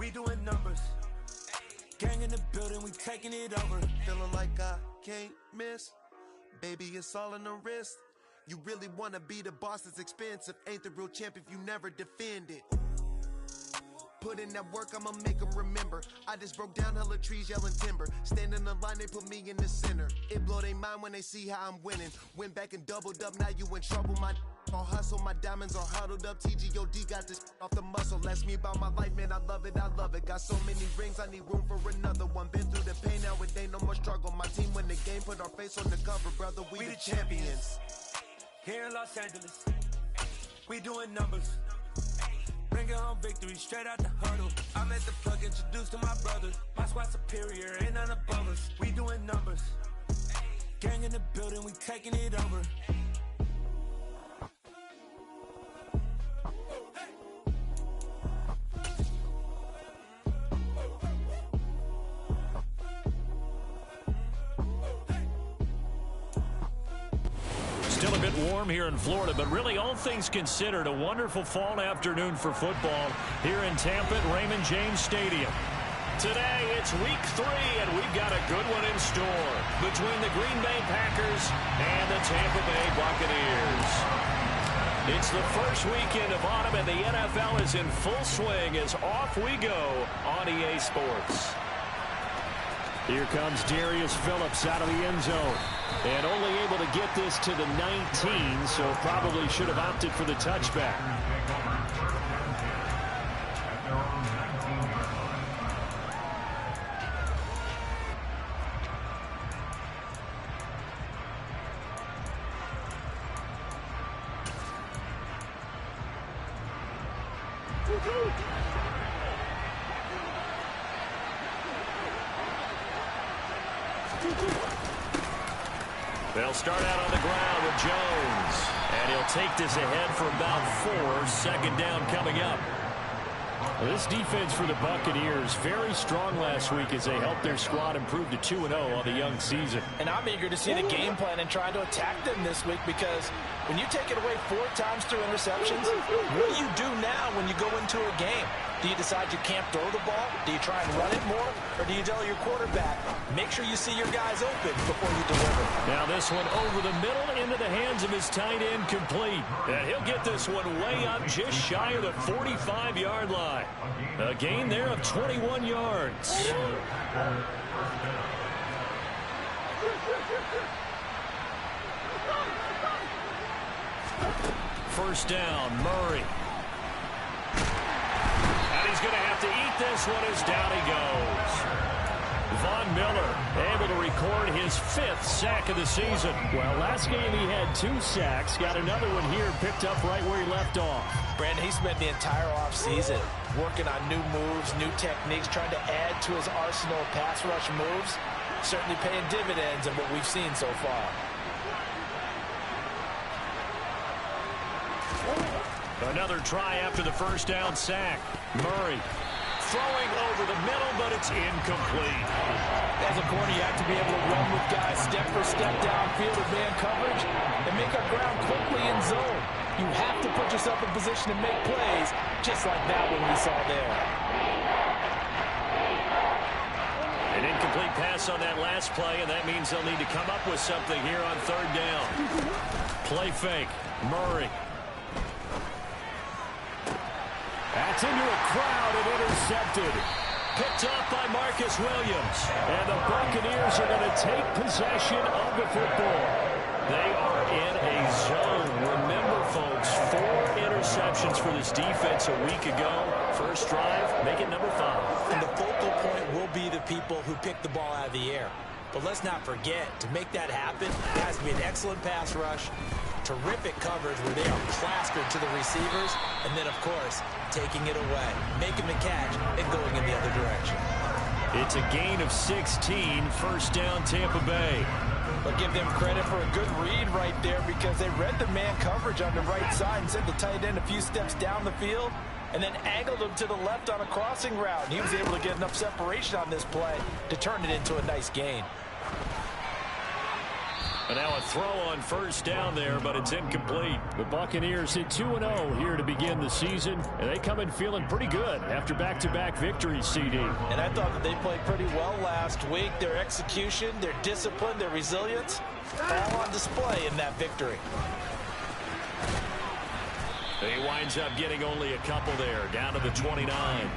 We doing numbers. Gang in the building, we taking it over. Feeling like I can't miss. Baby, it's all in the wrist. You really wanna be the boss, it's expensive. Ain't the real champ if you never defend it. Put in that work, I'ma make them remember. I just broke down hella trees, yelling timber. Stand in the line, they put me in the center. It blow their mind when they see how I'm winning. Went back and doubled up, now you in trouble. My all hustle, my diamonds are huddled up. TGOD got this off the muscle. Ask me about my life, man, I love it, I love it. Got so many rings, I need room for another one. Been through the pain, now it ain't no more struggle. My team win the game, put our face on the cover, brother. We the champions. Here in Los Angeles, we doing numbers. Bringing home victory straight out the huddle. I'm at the plug, introduced to my brothers. My squad superior, ain't none above us. We doing numbers. Gang in the building, we taking it over. Still a bit warm here in Florida, but really all things considered, a wonderful fall afternoon for football here in Tampa at Raymond James Stadium. Today, it's week 3, and we've got a good one in store between the Green Bay Packers and the Tampa Bay Buccaneers. It's the first weekend of autumn, and the NFL is in full swing as off we go on EA Sports. Here comes Darius Phillips out of the end zone. And only able to get this to the 19, so probably should have opted for the touchback. They'll start out on the ground with Jones. And he'll take this ahead for about 4. Second down coming up. Well, this defense for the Buccaneers, very strong last week as they helped their squad improve to 2-0 on the young season. And I'm eager to see the game plan and try to attack them this week, because when you take it away 4 times through interceptions, what do you do now when you go into a game? Do you decide you can't throw the ball? Do you try and run it more? Or do you tell your quarterback, make sure you see your guys open before you deliver? Now this one over the middle into the hands of his tight end, complete. And he'll get this one way up just shy of the 45-yard line. A gain there of 21 yards. First down, Murray. And he's going to have to eat this one as down he goes. Von Miller able to record his 5th sack of the season. Well, last game he had 2 sacks. Got another one here picked up right where he left off. Brandon, he spent the entire offseason working on new moves, new techniques, trying to add to his arsenal of pass rush moves. Certainly paying dividends in what we've seen so far. Another try after the first down sack. Murray throwing over the middle, but it's incomplete. As a corner, you have to be able to run with guys step for step downfield with man coverage and make up ground quickly in zone. You have to put yourself in position to make plays, just like that one we saw there. An incomplete pass on that last play, and that means they'll need to come up with something here on 3rd down. Play fake. Murray. That's into a crowd and intercepted. Picked off by Marcus Williams. And the Buccaneers are going to take possession of the football. They are in a zone. Remember, folks, 4 interceptions for this defense a week ago. First drive, make it number 5. And the focal point will be the people who pick the ball out of the air. But let's not forget, to make that happen, it has to be an excellent pass rush, terrific coverage where they are plastered to the receivers, and then, of course, taking it away, making the catch, and going in the other direction. It's a gain of 16, first down Tampa Bay. But give them credit for a good read right there, because they read the man coverage on the right side and sent the tight end a few steps down the field and then angled him to the left on a crossing route. And he was able to get enough separation on this play to turn it into a nice gain. And now a throw on first down there, but it's incomplete. The Buccaneers hit 2-0 here to begin the season, and they come in feeling pretty good after back-to-back victories, CD. And I thought that they played pretty well last week. Their execution, their discipline, their resilience, all on display in that victory. He winds up getting only a couple there, down to the 29.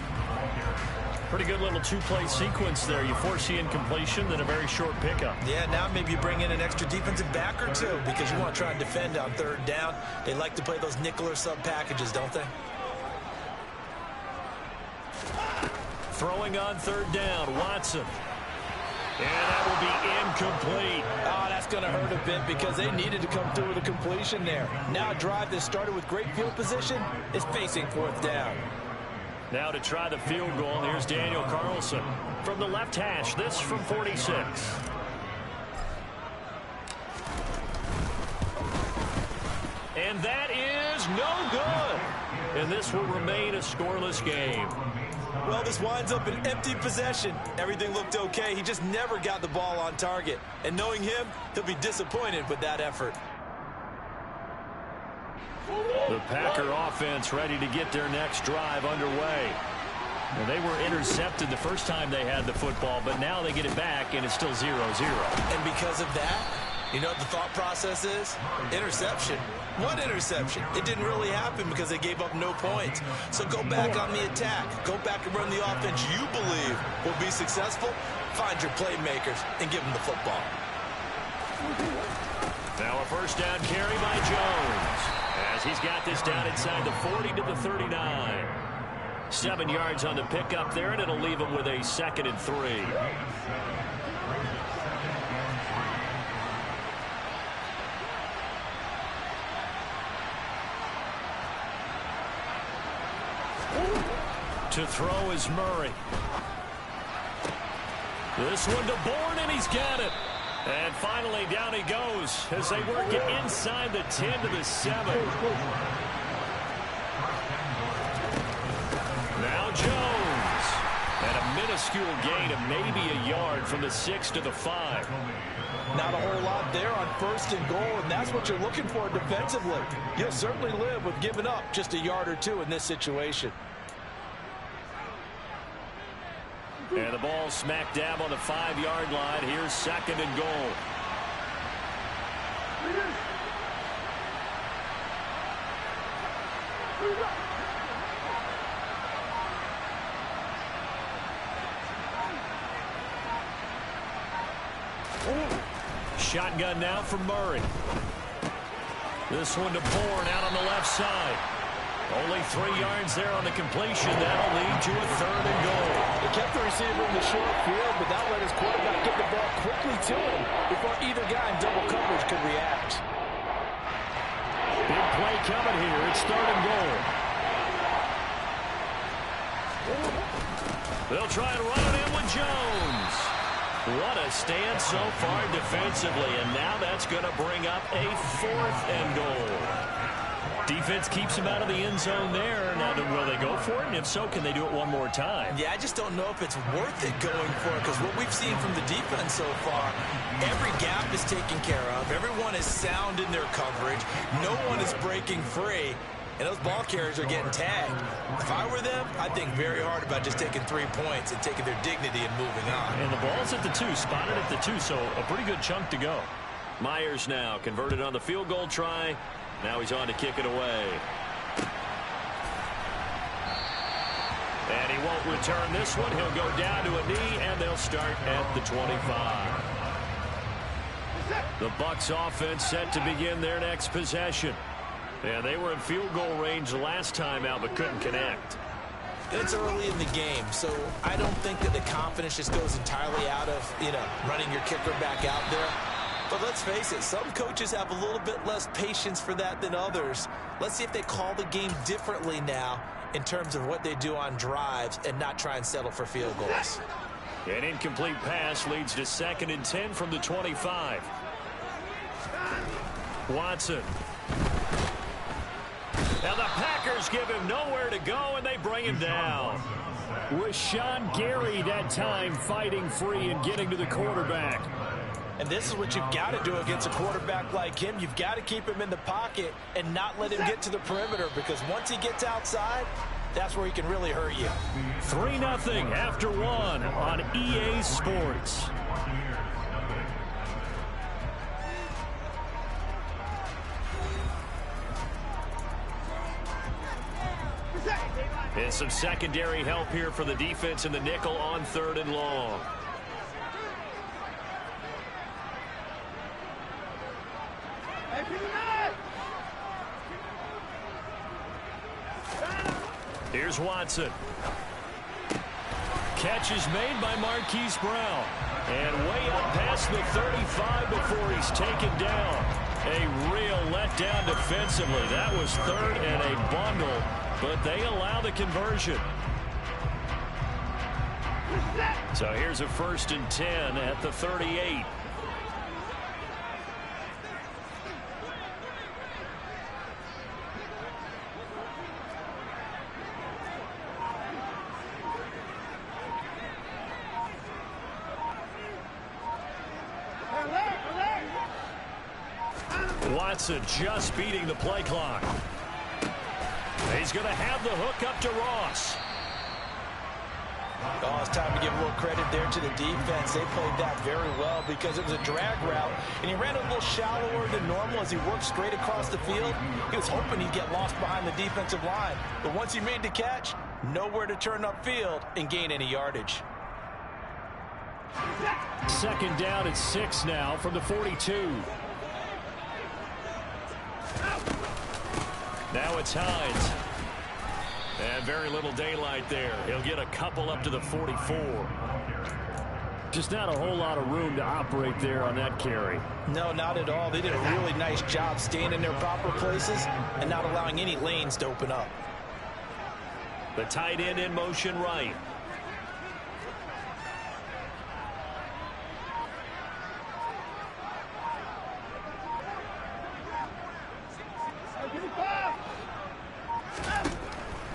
Pretty good little two-play sequence there. You force the incompletion, then a very short pickup. Yeah, now maybe you bring in an extra defensive back or two because you want to try and defend on third down. They like to play those nickel or sub packages, don't they? Throwing on third down, Watson. And that will be incomplete. Oh, that's going to hurt a bit because they needed to come through with a completion there. Now a drive that started with great field position is facing fourth down. Now to try the field goal, here's Daniel Carlson from the left hash. This from 46. And that is no good. And this will remain a scoreless game. Well, this winds up an empty possession. Everything looked okay. He just never got the ball on target. And knowing him, he'll be disappointed with that effort. The Packer offense ready to get their next drive underway. Well, they were intercepted the first time they had the football, but now they get it back, and it's still 0-0. And because of that, you know what the thought process is? Interception. What interception? It didn't really happen because they gave up no points. So go back on the attack. Go back and run the offense you believe will be successful. Find your playmakers and give them the football. Now a first down carry by Jones, as he's got this down inside the 40 to the 39. 7 yards on the pickup there, and it'll leave him with a 2nd and 3. To throw is Murray. This one to Bourne, and he's got it. And finally, down he goes as they work it inside the 10 to the 7. Now Jones. And a minuscule gain of maybe a yard from the 6 to the 5. Not a whole lot there on 1st and goal, and that's what you're looking for defensively. You'll certainly live with giving up just a yard or two in this situation. And the ball smack dab on the 5-yard line. Here's 2nd and goal. Shotgun now from Murray. This one to Bourne out on the left side. Only 3 yards there on the completion. That'll lead to a 3rd and goal. He kept the receiver in the short field, but that let his quarterback get the ball quickly to him before either guy in double coverage could react. Big play coming here. It's 3rd and goal. They'll try and run it in with Jones. What a stand so far defensively, and now that's going to bring up a 4th and goal. Defense keeps him out of the end zone there. Now, will they go for it? And if so, can they do it one more time? Yeah, I just don't know if it's worth it going for it, because what we've seen from the defense so far, every gap is taken care of. Everyone is sound in their coverage. No one is breaking free. And those ball carriers are getting tagged. If I were them, I'd think very hard about just taking 3 points and taking their dignity and moving on. And the ball's at the 2, spotted at the 2, so a pretty good chunk to go. Myers now converted on the field goal try. Now he's on to kick it away. And he won't return this one. He'll go down to a knee, and they'll start at the 25. The Bucs offense set to begin their next possession. Yeah, they were in field goal range last time out, but couldn't connect. It's early in the game, so I don't think that the confidence just goes entirely out of, running your kicker back out there. But let's face it, some coaches have a little bit less patience for that than others. Let's see if they call the game differently now in terms of what they do on drives and not try and settle for field goals. An incomplete pass leads to 2nd and 10 from the 25. Watson. Now the Packers give him nowhere to go, and they bring him down. Rashawn Gary that time fighting free and getting to the quarterback. And this is what you've got to do against a quarterback like him. You've got to keep him in the pocket and not let him get to the perimeter, because once he gets outside, that's where he can really hurt you. 3-0 after one on EA Sports. And some secondary help here for the defense in the nickel on 3rd and long. Here's Watson. Catch is made by Marquise Brown. And way up past the 35 before he's taken down. A real letdown defensively. That was 3rd and a bundle, but they allow the conversion. So here's a 1st and 10 at the 38. Watson just beating the play clock. He's going to have the hook up to Ross. Oh, it's time to give a little credit there to the defense. They played that very well because it was a drag route, and he ran a little shallower than normal as he worked straight across the field. He was hoping he'd get lost behind the defensive line, but once he made the catch, nowhere to turn upfield and gain any yardage. 2nd down at 6 now from the 42. Now it's Hines. And very little daylight there. He'll get a couple up to the 44. Just not a whole lot of room to operate there on that carry. No, not at all. They did a really nice job staying in their proper places and not allowing any lanes to open up. The tight end in motion right.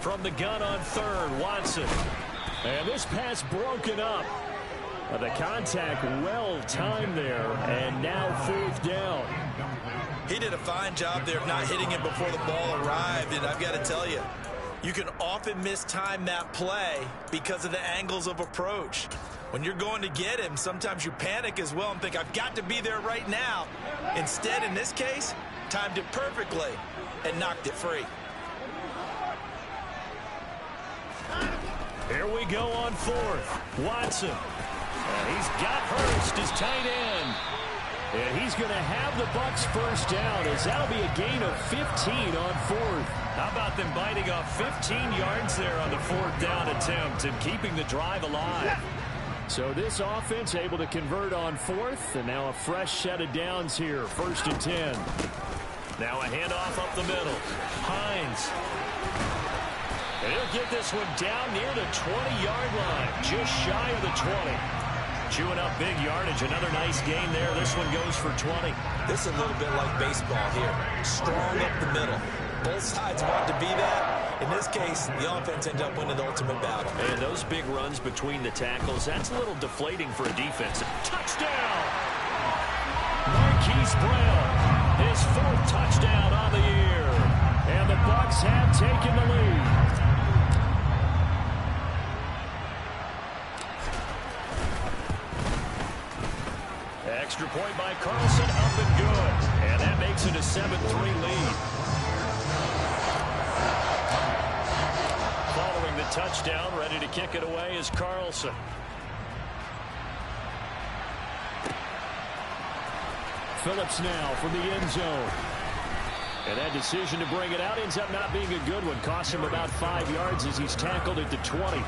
From the gun on 3rd, Watson. And this pass broken up. The contact well timed there, and now 4th down. He did a fine job there of not hitting him before the ball arrived, and I've got to tell you, you can often mistime that play because of the angles of approach. When you're going to get him, sometimes you panic as well and think, I've got to be there right now. Instead, in this case, timed it perfectly and knocked it free. Here we go on 4th. Watson. And he's got Hurst, his tight end. And he's going to have the Bucs 1st down, as that'll be a gain of 15 on 4th. How about them biting off 15 yards there on the 4th down attempt and keeping the drive alive? So this offense able to convert on 4th, and now a fresh set of downs here, 1st and 10. Now a handoff up the middle. Hines. And he'll get this one down near the 20-yard line, just shy of the 20. Chewing up big yardage. Another nice gain there. This one goes for 20. This is a little bit like baseball here. Strong up the middle. Both sides want to be that. In this case, the offense ends up winning the ultimate battle. And those big runs between the tackles, that's a little deflating for a defense. Touchdown! Marquise Brown, his 4th touchdown on the year. And the Bucs have taken the lead. Extra point by Carlson, up and good. And that makes it a 7-3 lead. Following the touchdown, ready to kick it away is Carlson. Phillips now from the end zone. And that decision to bring it out ends up not being a good one. Costs him about 5 yards as he's tackled at the 20.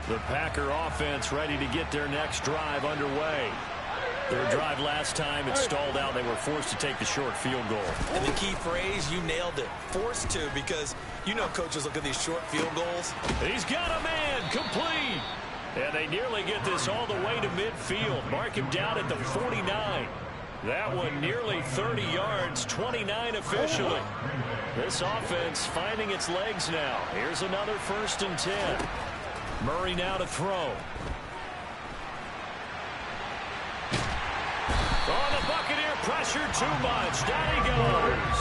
The Packer offense ready to get their next drive underway. Their drive last time, it stalled out. They were forced to take the short field goal. And the key phrase, you nailed it. Forced to, because you know coaches look at these short field goals. He's got a man, complete. And they nearly get this all the way to midfield. Mark him down at the 49. That one nearly 30 yards, 29 officially. This offense finding its legs now. Here's another 1st and 10. Murray now to throw. Oh, the Buccaneer pressure too much. Down he goes.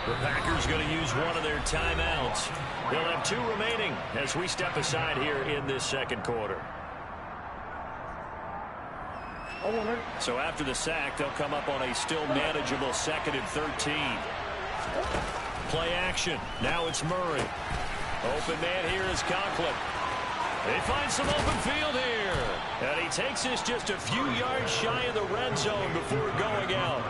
The Packers going to use one of their timeouts. They'll have 2 remaining as we step aside here in this 2nd quarter. So after the sack, they'll come up on a still manageable 2nd and 13. Play action. Now it's Murray. Open man here is Conklin. They find some open field here. And he takes this just a few yards shy of the red zone before going out.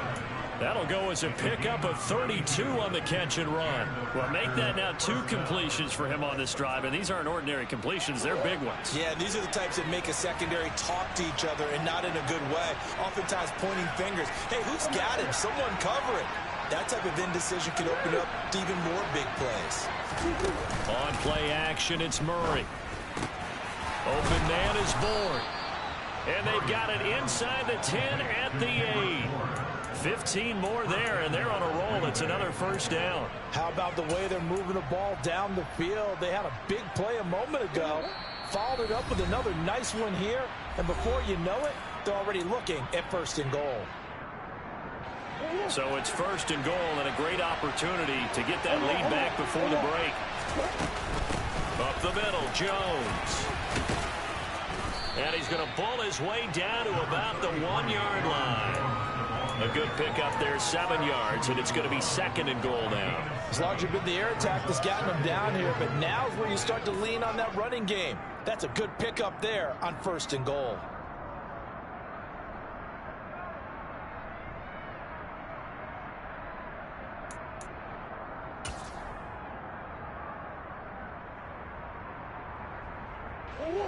That'll go as a pickup of 32 on the catch and run. Well, make that now 2 completions for him on this drive, and these aren't ordinary completions. They're big ones. Yeah, these are the types that make a secondary talk to each other, and not in a good way. Oftentimes pointing fingers. Hey, who's got him? Someone cover it. That type of indecision can open up to even more big plays. On play action, it's Murray. Open man is Bourne. And they've got it inside the 10 at the 8. 15 more there, and they're on a roll. It's another 1st down. How about the way they're moving the ball down the field? They had a big play a moment ago. Followed it up with another nice one here. And before you know it, they're already looking at 1st and goal. So it's 1st and goal and a great opportunity to get that lead back before the break. Up the middle, Jones. And he's going to bull his way down to about the 1-yard line. A good pickup there, 7 yards, and it's going to be 2nd and goal now. As long as you've been the air attack that's gotten them down here, but now's where you start to lean on that running game. That's a good pickup there on 1st and goal.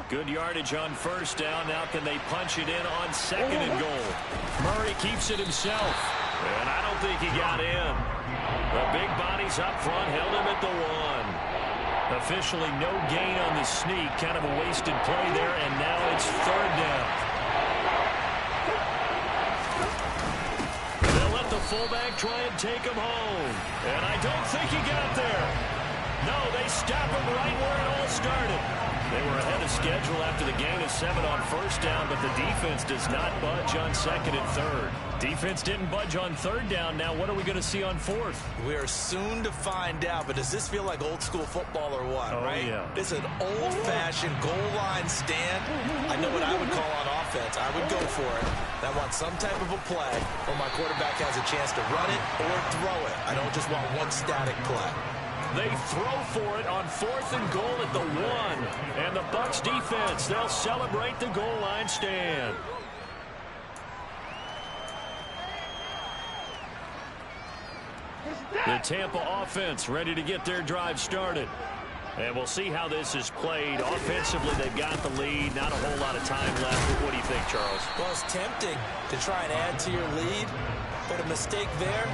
Good yardage on 1st down. Now can they punch it in on 2nd and goal? Murray keeps it himself. And I don't think he got in. The big bodies up front held him at the 1. Officially no gain on the sneak. Kind of a wasted play there. And now it's 3rd down. They'll let the fullback try and take him home. And I don't think he got there. No, they stop him right where it all started. They were ahead of schedule after the gain of 7 on 1st down, but the defense does not budge on 2nd and 3rd. Defense didn't budge on 3rd down. Now what are we going to see on 4th? We are soon to find out, but does this feel like old school football or what, right? Yeah. It's an old-fashioned goal line stand. I know what I would call on offense. I would go for it. I want some type of a play where my quarterback has a chance to run it or throw it. I don't just want one static play. They throw for it on 4th and goal at the 1. And the Bucs defense, they'll celebrate the goal line stand. The Tampa offense ready to get their drive started. And we'll see how this is played. Offensively, they've got the lead. Not a whole lot of time left. What do you think, Charles? Well, it's tempting to try and add to your lead, but a mistake there,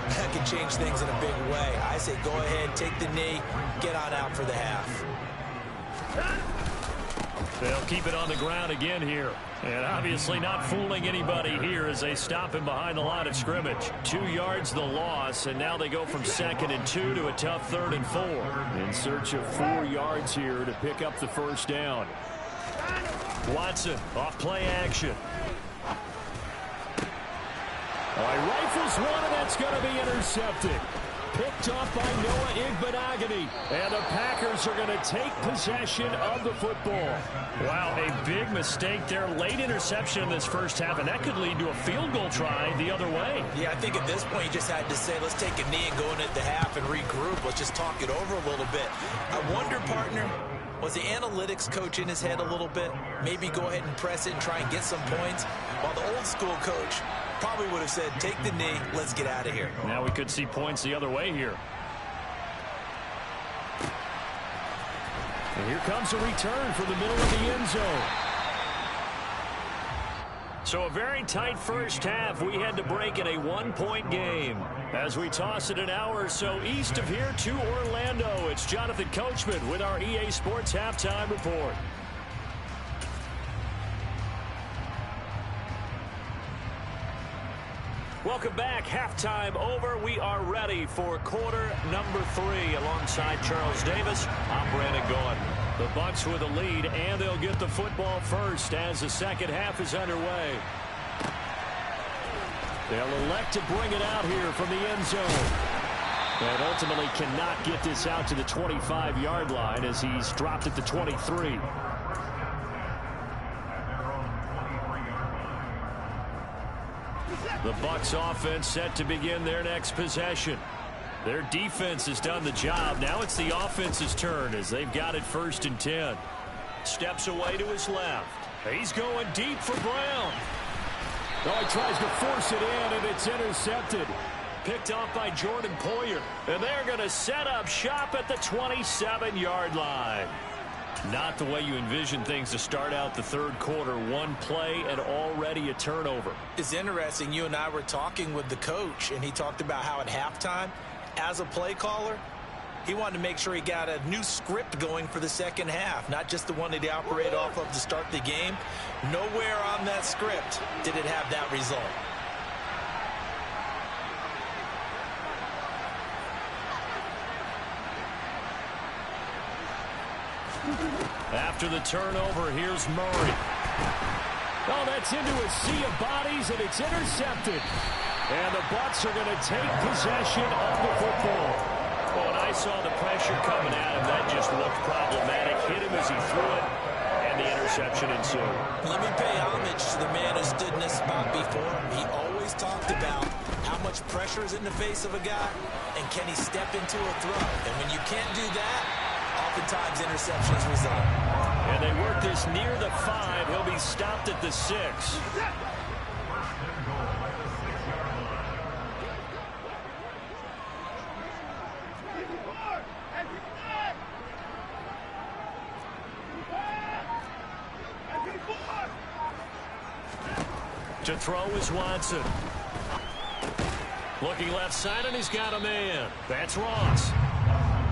that can change things in a big way. I say go ahead, take the knee, get on out for the half. They'll keep it on the ground again here. And obviously not fooling anybody here as they stop him behind the line of scrimmage. 2 yards the loss, and now they go from 2nd and 2 to a tough 3rd and 4. In search of 4 yards here to pick up the 1st down. Watson off play action. All right, rifles one, and that's going to be intercepted. Picked off by Noah Igbenogany. And the Packers are going to take possession of the football. Wow, a big mistake there. Late interception in this 1st half, and that could lead to a field goal try the other way. Yeah, I think at this point you just had to say, let's take a knee and go in at the half and regroup. Let's just talk it over a little bit. I wonder, partner, was the analytics coach in his head a little bit? Maybe go ahead and press it and try and get some points? While the old school coach probably would have said, take the knee, let's get out of here. Now we could see points the other way here. And here comes a return from the middle of the end zone. So a very tight 1st half. We had to break in a 1-point game. As we toss it an hour or so east of here to Orlando, it's Jonathan Coachman with our EA Sports Halftime Report. Welcome back. Halftime over. We are ready for quarter number 3. Alongside Charles Davis, I'm Brandon Gordon. The Bucs with a lead, and they'll get the football first as the second half is underway. They'll elect to bring it out here from the end zone. And ultimately cannot get this out to the 25-yard line as he's dropped at the 23. The Bucs offense set to begin their next possession. Their defense has done the job. Now it's the offense's turn as they've got it 1st and 10. Steps away to his left. He's going deep for Brown. Oh, he tries to force it in, and it's intercepted. Picked off by Jordan Poyer. And they're going to set up shop at the 27-yard line. Not the way you envision things to start out the third quarter. One play and already a turnover. It's interesting. You and I were talking with the coach, and he talked about how at halftime, as a play caller, he wanted to make sure he got a new script going for the second half, not just the one that he operated off of to start the game. Nowhere on that script did it have that result. After the turnover, here's Murray. Oh, that's into a sea of bodies, and it's intercepted. And the Bucs are going to take possession of the football. Well, when I saw the pressure coming at him, that just looked problematic. Hit him as he threw it, and the interception ensued. Let me pay homage to the man who stood in this spot before. He always talked about how much pressure is in the face of a guy, and can he step into a throw. And when you can't do that, oftentimes interceptions result. And they work this near the 5. He'll be stopped at the 6. To throw is Watson. Looking left side, and he's got a man. That's Ross.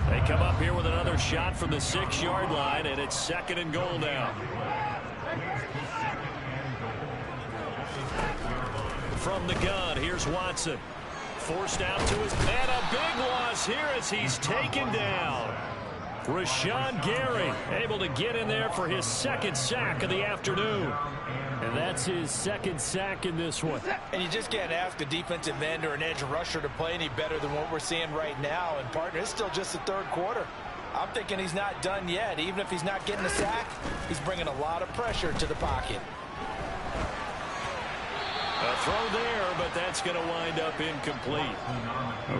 They come up here with another shot from the 6-yard line, and it's 2nd and goal now. From the gun, here's Watson. Forced out to his... And a big loss here as he's taken down. Rashawn Gary able to get in there for his 2nd sack of the afternoon. And that's his 2nd sack in this one. And you just can't ask a defensive end or an edge rusher to play any better than what we're seeing right now. And, partner, it's still just the third quarter. I'm thinking he's not done yet. Even if he's not getting a sack, he's bringing a lot of pressure to the pocket. A throw there, but that's going to wind up incomplete.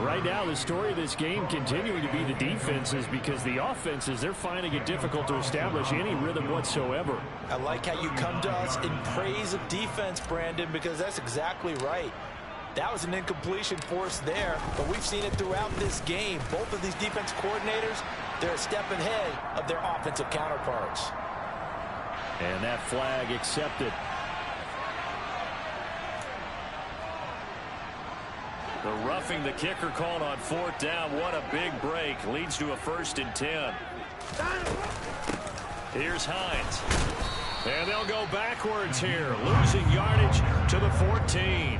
Right now, the story of this game continuing to be the defenses, because the offenses, they're finding it difficult to establish any rhythm whatsoever. I like how you come to us in praise of defense, Brandon, because that's exactly right. That was an incompletion forced there, but we've seen it throughout this game. Both of these defense coordinators, they're a step ahead of their offensive counterparts. And that flag accepted. The roughing the kicker called on 4th down. What a big break. Leads to a 1st and 10. Here's Hines. And they'll go backwards here. Losing yardage to the 14.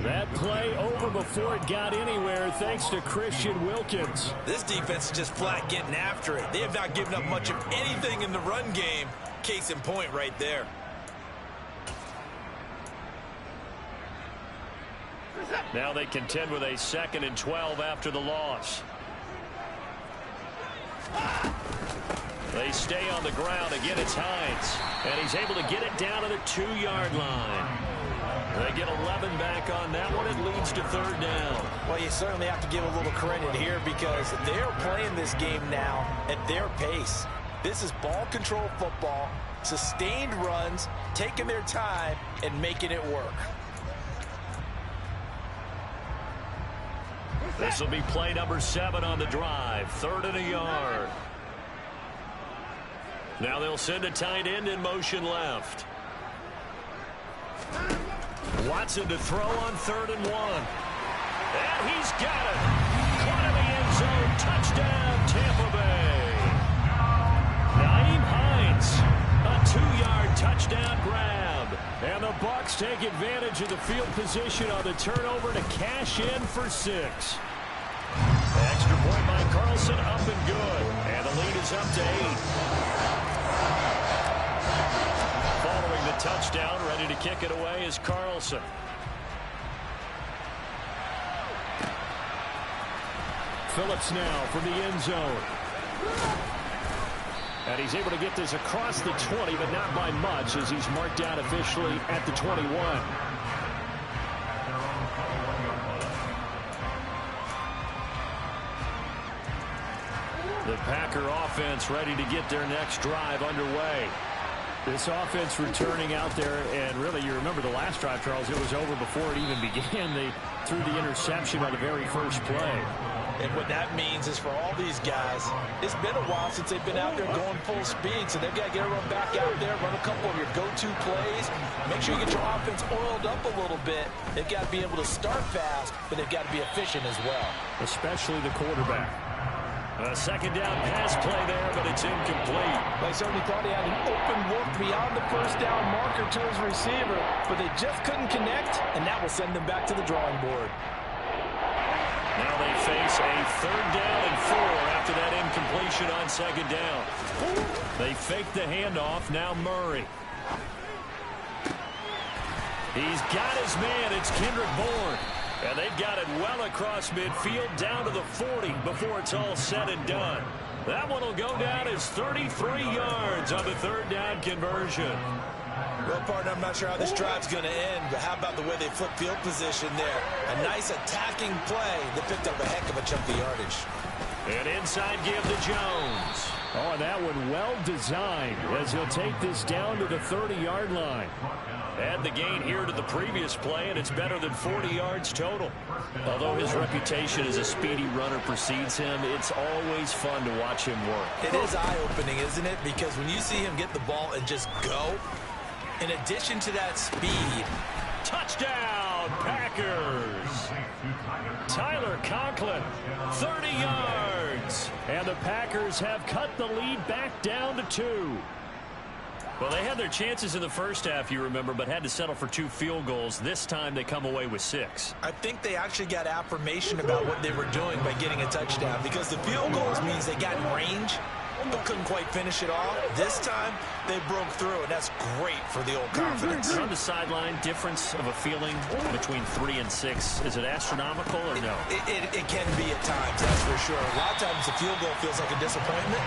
That play over before it got anywhere thanks to Christian Wilkins. This defense is just flat getting after it. They have not given up much of anything in the run game. Case in point right there. Now they contend with a 2nd and 12 after the loss. They stay on the ground. Again, it's Hines. And he's able to get it down to the 2-yard line. They get 11 back on that one. It leads to 3rd down. Well, you certainly have to give a little credit here because they're playing this game now at their pace. This is ball control football, sustained runs, taking their time, and making it work. This will be play number 7 on the drive. 3rd and a yard. Now they'll send a tight end in motion left. Watson to throw on 3rd and 1. And he's got it. Caught in the end zone. Touchdown, Tampa Bay. Nyheim Hines, a 2-yard touchdown grab. And the Bucs take advantage of the field position on the turnover to cash in for 6. Extra point by Carlson, up and good. And the lead is up to 8. Following the touchdown, ready to kick it away is Carlson. Phillips now from the end zone. And he's able to get this across the 20, but not by much, as he's marked down officially at the 21. The Packer offense ready to get their next drive underway. This offense returning out there, and really, you remember the last drive, Charles, it was over before it even began. They threw the interception on the very first play. And what that means is for all these guys, it's been a while since they've been out there going full speed, so they've got to get everyone back out there, run a couple of your go-to plays, make sure you get your offense oiled up a little bit. They've got to be able to start fast, but they've got to be efficient as well. Especially the quarterback. A second down pass play there, but it's incomplete. They certainly thought he had an open look beyond the first down marker to his receiver, but they just couldn't connect, and that will send them back to the drawing board. Now they face a 3rd down and 4 after that incompletion on second down. They fake the handoff. Now Murray. He's got his man. It's Kendrick Bourne. And they've got it well across midfield down to the 40 before it's all said and done. That one will go down as 33 yards on the 3rd down conversion. Well, partner, I'm not sure how this drive's going to end, but how about the way they flip field position there? A nice attacking play that picked up a heck of a chunk of yardage. And inside give to Jones. Oh, and that one well designed as he'll take this down to the 30-yard line. Add the gain here to the previous play, and it's better than 40 yards total. Although his reputation as a speedy runner precedes him, it's always fun to watch him work. It is eye-opening, isn't it? Because when you see him get the ball and just go, in addition to that speed, touchdown, Packers! Tyler Conklin, 30 yards. And the Packers have cut the lead back down to 2. Well, they had their chances in the first half, you remember, but had to settle for 2 field goals. This time they come away with 6. I think they actually got affirmation about what they were doing by getting a touchdown, because the field goals means they got in range but couldn't quite finish it off. This time they broke through, and that's great for the old confidence. On the sideline, difference of a feeling between 3 and 6. Is it astronomical or no? It can be at times, that's for sure. A lot of times the field goal feels like a disappointment.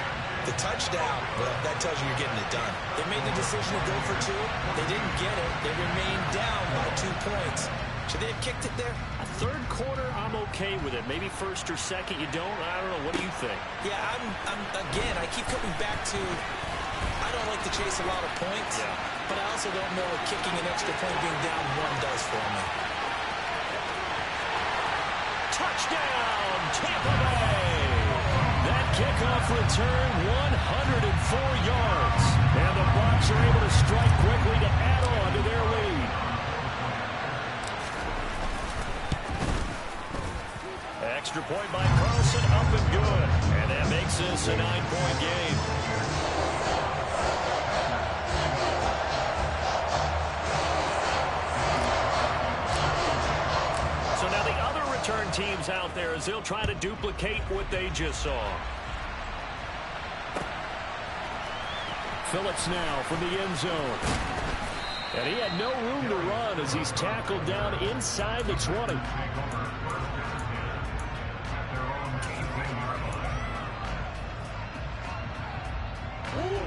The touchdown, well, that tells you you're getting it done. They made the decision to go for 2. They didn't get it. They remained down by 2 points. Should they have kicked it there? A 3rd quarter, I'm okay with it. Maybe 1st or 2nd, you don't? I don't know. What do you think? Yeah, again, I keep coming back to, I don't like to chase a lot of points, but I also don't know what kicking an extra point being down 1 does for me. Touchdown, Tampa Bay! That kickoff return, 104 yards. And the Bucs are able to strike quickly to add on to their lead. Extra point by Carlson, up and good. And that makes this a 9-point game. So now the other return teams out there as they'll try to duplicate what they just saw. Phillips now from the end zone. And he had no room to run as he's tackled down inside the 20.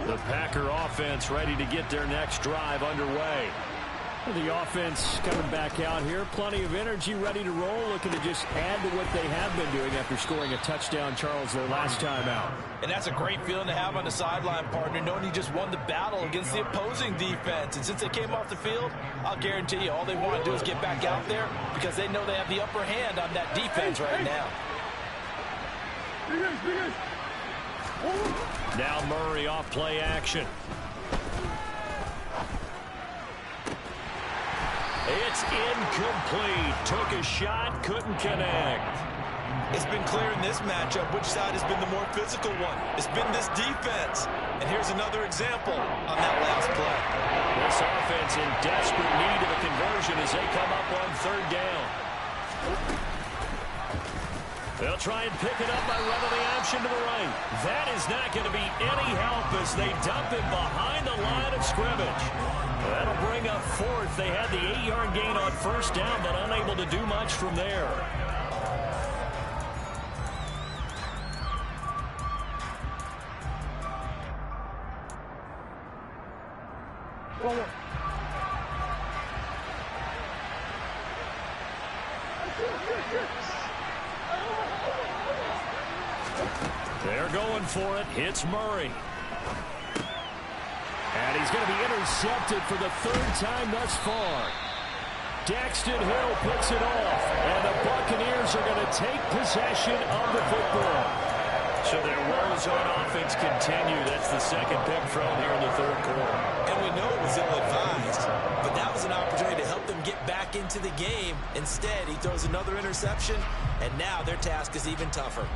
The Packer offense ready to get their next drive underway. The offense coming back out here. Plenty of energy, ready to roll, looking to just add to what they have been doing after scoring a touchdown, Charles, their last time out. And that's a great feeling to have on the sideline, partner, knowing you just won the battle against the opposing defense. And since they came off the field, I'll guarantee you all they want to do is get back out there because they know they have the upper hand on that defense right now. Now Murray off play action. It's incomplete. Took a shot, couldn't connect. It's been clear in this matchup which side has been the more physical one. It's been this defense. And here's another example on that last play. This offense in desperate need of a conversion as they come up on third down. They'll try and pick it up by running the option to the right. That is not going to be any help as they dump him behind the line of scrimmage. That'll bring up fourth. They had the 8-yard gain on first down, but unable to do much from there. They're going for it. Hits Murray. And he's going to be intercepted for the third time thus far. Daxton Hill picks it off. And the Buccaneers are going to take possession of the football. So their woes on offense continue. That's the second pick thrown here in the third quarter. And we know it was ill-advised, but that was an opportunity to help them get back into the game. Instead, he throws another interception, and now their task is even tougher.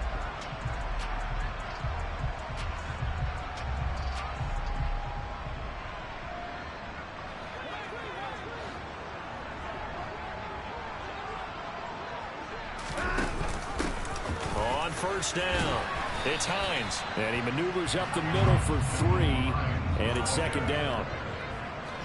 On first down, it's Hines. And he maneuvers up the middle for 3, and it's second down.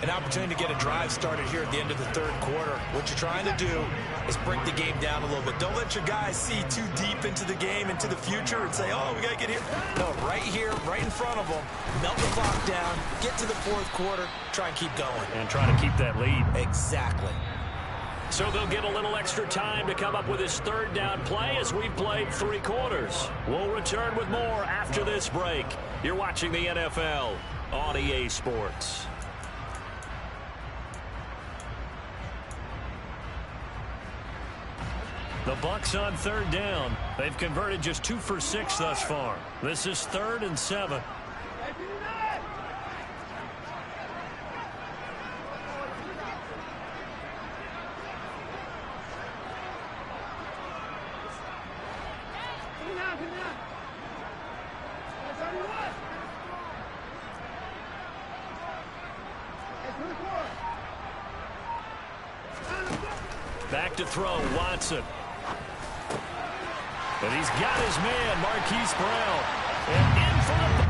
An opportunity to get a drive started here at the end of the third quarter. What you're trying to do is break the game down a little bit. Don't let your guys see too deep into the game, into the future, and say, oh, we got to get here. No, right here, right in front of them, melt the clock down, get to the fourth quarter, try and keep going. And try to keep that lead. Exactly. So they'll get a little extra time to come up with his third down play as we've played 3 quarters. We'll return with more after this break. You're watching the NFL on EA Sports. The Bucs on third down. They've converted just 2 for 6 thus far. This is 3rd and 7. Back to throw, Watson. And he's got his man, Marquise Brown. And in for the...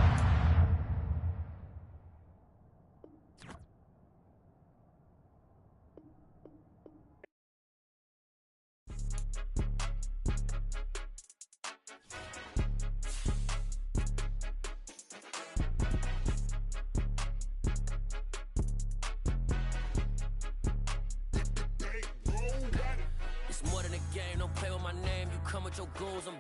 It's more than a game, don't play with my name. You come with your goons, I'm